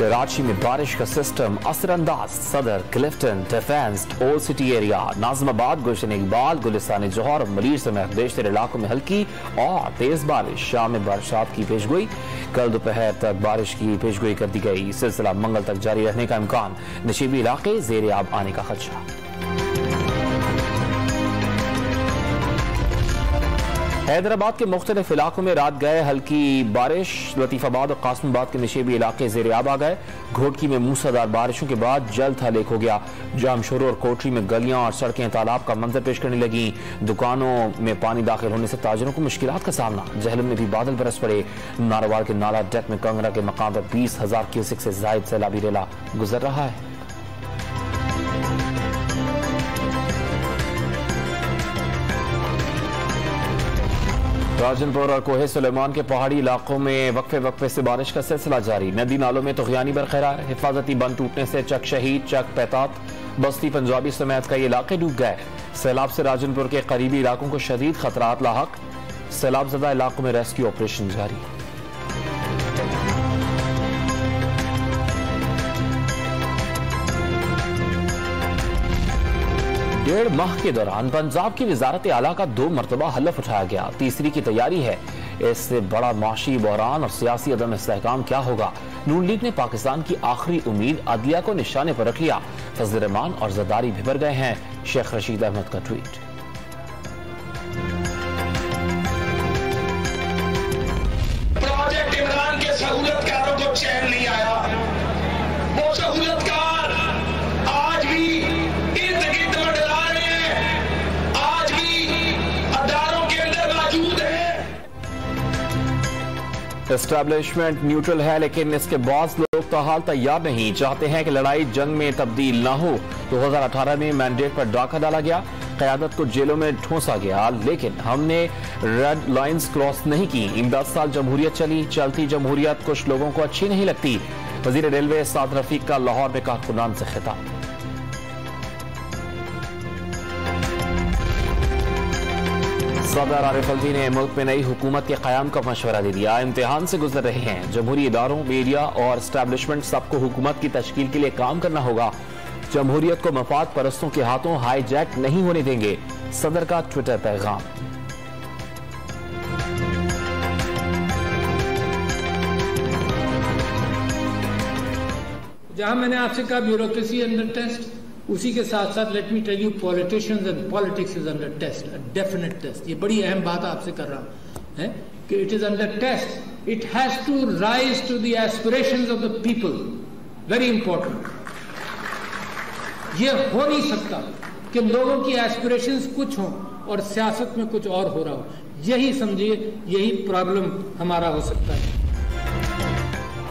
कराची में बारिश का सिस्टम असरअंदाज। Saddar, Clifton, Defence, old city area, Nazimabad, Gulshan Iqbal, Gulistan Jauhar, Malir समेत बेशतर इलाकों में हल्की और तेज बारिश। शाम में बारिशात की पेशगोई। कल दोपहर तक बारिश की पेशगोई कर दी गई। सिलसिला मंगल तक जारी रहने का इम्कान। नशीबी इलाके ज़ेर आब आने का खदशा। हैदराबाद के मुख्तलिफ इलाकों में रात गए हल्की बारिश। लतीफाबाद और कासिमाबाद के नशीबी इलाके ज़ेर आब आ गए। घोटकी में मूसलाधार बारिशों के बाद जल्द हलेक हो गया। जामशोर और कोटरी में गलियां और सड़कें तालाब का मंजर पेश करने लगी। दुकानों में पानी दाखिल होने से ताजरों को मुश्किलात का सामना। जहलम में भी बादल बरस पड़े। नारोवाल के नाला डेक में कंगरा के मकाम पर 20,000 क्यूसेक से जायद सैलाबी रेला गुजर रहा है। राजनपुर और कोहे सुलेमान के पहाड़ी इलाकों में वक्फे वक्फे से बारिश का सिलसिला जारी। नदी नालों में तुग़यानी बरकरार। हिफाजती बंद टूटने से चक शहीद, चक पैतात, बस्ती पंजाबी समेत कई इलाके डूब गए। सैलाब से राजनपुर के करीबी इलाकों को शदीद खतरात लाहक। सैलाब ज़दा इलाकों में रेस्क्यू ऑपरेशन जारी। डेढ़ माह के दौरान पंजाब की वजारत आला का 2 मरतबा हलफ उठाया गया। तीसरी की तैयारी है। इससे बड़ा माशी बहरान और सियासी अदम इस्तेहकाम क्या होगा। नून लीग ने पाकिस्तान की आखिरी उम्मीद अदलिया को निशाने पर रख लिया। फजल रहमान और जरदारी भिबर गए हैं। शेख रशीद अहमद का ट्वीट। प्रोजेक्ट इमरान के सहूलतकारों को चैन नहीं आया। वो सहूलतकार आज भी इर्द गिर्द मंडरा रहे हैं, आज भी अदारों के अंदर मौजूद है। एस्टैब्लिशमेंट न्यूट्रल है, लेकिन इसके बाद लोग ताहाल तैयार नहीं। चाहते हैं कि लड़ाई जंग में तब्दील ना हो। 2018 में मैंडेट पर डाका डाला गया। क़यादत को जेलों में ठोंसा गया, लेकिन हमने रेड लाइंस क्रॉस नहीं की। 10 साल जमहूरियत चली। चलती जमहूरियत कुछ लोगों को अच्छी नहीं लगती। वजीर रेलवे साद रफीक का लाहौर में कारकुनान से खिताब। सदर आरिफ अलवी ने मुल्क में नई हुकूमत के क़याम का मशवरा दे दिया। इम्तिहान से गुजर रहे हैं जमहूरी इदारों, मीडिया और एस्टैब्लिशमेंट। सबको हुकूमत की तश्कील के लिए काम करना होगा। जमहूरियत को मफाद परस्तों के हाथों हाईजैक नहीं होने देंगे। सदर का ट्विटर पैगाम। जहां मैंने आपसे कहा ब्यूरोक्रेसी अंडर टेस्ट, उसी के साथ साथ let me tell you politicians and politics is under test, definite test. ये बड़ी अहम बात आपसे कर रहा हूं है कि it is under test. It has to rise to the aspirations of the people. Very important. ये हो नहीं सकता कि लोगों की एस्पिरेशंस कुछ हों और सियासत में कुछ और हो रहा हो। यही समझिए, यही प्रॉब्लम हमारा हो सकता है।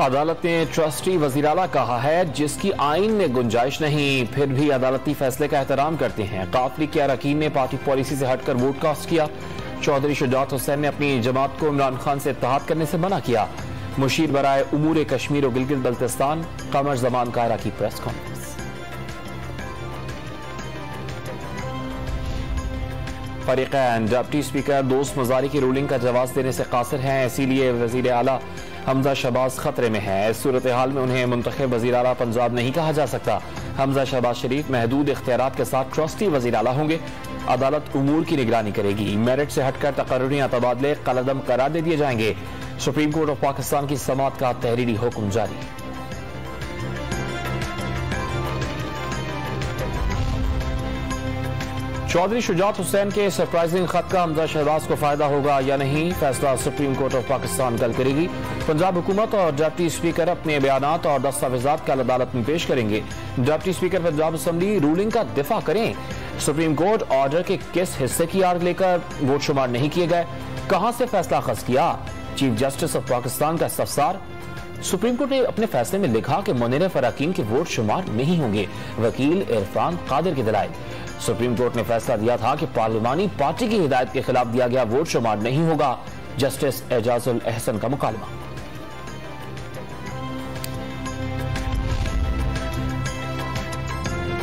अदालत ने ट्रस्टी वजीराला कहा है जिसकी आइन में गुंजाइश नहीं, फिर भी अदालती फैसले का एहतराम करते हैं। काफली के अरकान ने पार्टी पॉलिसी से हटकर वोट कास्ट किया। चौधरी शुजात हुसैन ने अपनी जमात को इमरान खान से इत्तेहाद करने से मना किया। मुशीर बराए उमूर कश्मीर और गिलगित बल्तिस्तान कमर जमान कायरा की प्रेस कॉन्फ्रेंस। फरीकैन डिप्टी स्पीकर दोस्त मजारी की रूलिंग का जवाब देने से कासिर हैं, इसीलिए वजीर आला हमजा शहबाज खतरे में है। इस सूरत हाल में उन्हें मुंतखब वजीर आला पंजाब नहीं कहा जा सकता। हमजा शहबाज शरीफ महदूद इख्तियारात के साथ ट्रस्टी वजीर आला होंगे। अदालत उमूर की निगरानी करेगी। मेरिट से हटकर तकर्रुरी तबादले कलअदम करार दे दिए जाएंगे। सुप्रीम कोर्ट ऑफ पाकिस्तान की समाअत का तहरीरी हुक्म जारी। चौधरी शुजात हुसैन के सरप्राइजिंग खत का हमजा शहबाज को फायदा होगा या नहीं, फैसला सुप्रीम कोर्ट ऑफ पाकिस्तान कल करेगी। पंजाब हुकूमत और डिप्टी स्पीकर अपने बयानात और दस्तावेजात कल अदालत में पेश करेंगे। Deputy speaker Punjab assembly ruling का दिफा करें। सुप्रीम कोर्ट ऑर्डर के किस हिस्से की आड़ लेकर वोट शुमार नहीं किए गए, कहां से फैसला अखज़ किया। चीफ जस्टिस ऑफ पाकिस्तान का इस्तफसार। सुप्रीम कोर्ट ने अपने फैसले में लिखा कि मुनीर फराकीन के वोट शुमार नहीं होंगे। वकील इरफान कादिर की दलाइल। सुप्रीम कोर्ट ने फैसला दिया था कि पार्लिमानी पार्टी की हिदायत के खिलाफ दिया गया वोट शुमार नहीं होगा। जस्टिस एजाजुल एहसन का मुकालमा।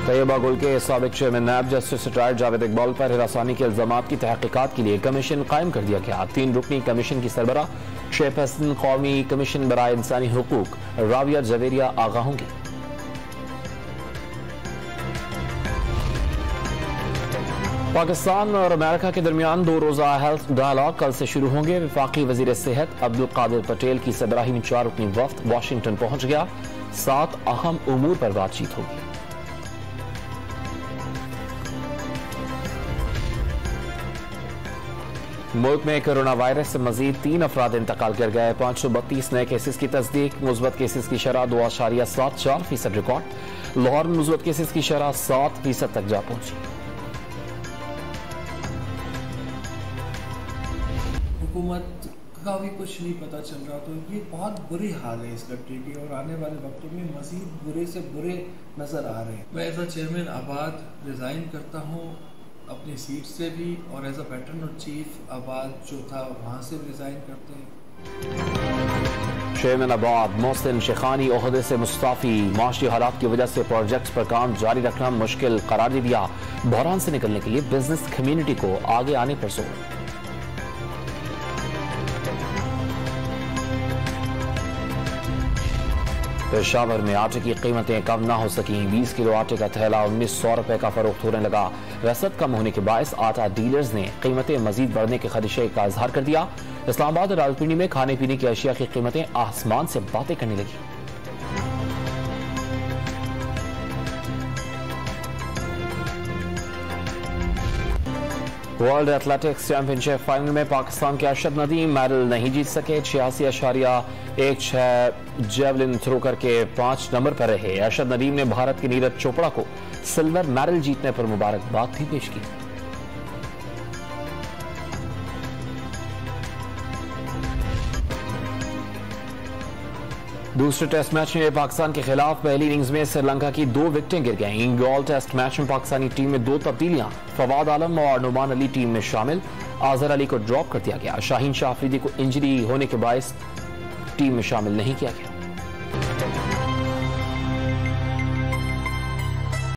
तैयबा गुल के साबिक चेयरमैन नायब जस्टिस रिटायर्ड जावेद इकबाल पर हिरासानी के इल्जामात की तहकीकात के लिए कमीशन कायम कर दिया गया। 3 रुकनी कमीशन की सरबराह चेयरपर्सन कौमी कमीशन बराए इंसानी हुकूक राबिया जवेरिया आगाह होंगी। पाकिस्तान और अमेरिका के दरमियान 2 रोजा हेल्थ डायलॉग कल से शुरू होंगे। वफाकी वजीर सेहत अब्दुल कादिर पटेल की सरबराही में 4 रुकनी वफ्द वाशिंगटन पहुंच गया। 7 अहम उमूर पर बातचीत होगी। मुल्क में कोरोना वायरस से मजीद 3 अफराद इंतकाल कर गए। 532 नए केसेस की तस्दीक। मुस्बत केसेस की शरह 2.74% रिकॉर्ड। लाहौर में मुस्बत केसेस की शरह 7% तक जा पहुंची। हुकूमत का भी कुछ नहीं पता चल रहा, तो ये बहुत बुरी हाल है इस कंट्री की और आने वाले वक्तों में मजीद बुरे से बुरे नज़र आ रहे हैं। मैं एज अ चेयरमैन आबाद रिज़ाइन करता हूँ अपनी सीट से भी, और as a patron of chief आबाद जो था वहाँ से भी रिज़ाइन करते हैं। चेयरमैन आबाद मोहसिन शेखानी ओहदे से मुस्ताफी। माशी हालात की वजह से प्रोजेक्ट्स पर काम जारी रखना मुश्किल करार दे दिया। बहरान से निकलने के लिए बिजनेस कम्युनिटी को आगे आने पर जोर। पेशावर में आटे की कीमतें कम ना हो सकी। 20 किलो आटे का थैला 1900 रुपए का फरोख्त होने लगा। रसद कम होने के बायस आटा डीलर्स ने कीमतें मजीद बढ़ने के खदशे का इजहार कर दिया। इस्लामाबाद और रावलपिंडी में खाने पीने की अशिया की कीमतें आसमान से बातें करने लगी। वर्ल्ड एथलेटिक्स चैंपियनशिप फाइनल में पाकिस्तान के अरशद नदीम मेडल नहीं जीत सके। 86.16 जेवलिन थ्रो करके 5 नंबर पर रहे। अरशद नदीम ने भारत के नीरज चोपड़ा को सिल्वर मेडल जीतने पर मुबारकबाद भी पेश की। दूसरे टेस्ट मैच में पाकिस्तान के खिलाफ पहली इनिंग्स में श्रीलंका की 2 विकेटें गिर गईं। गॉल टेस्ट मैच में पाकिस्तानी टीम में 2 तब्दीलियां। फवाद आलम और नुमान अली टीम में शामिल। आजहर अली को ड्रॉप कर दिया गया। शाहीन शाह अफरीदी को इंजरी होने के बायस टीम में शामिल नहीं किया गया।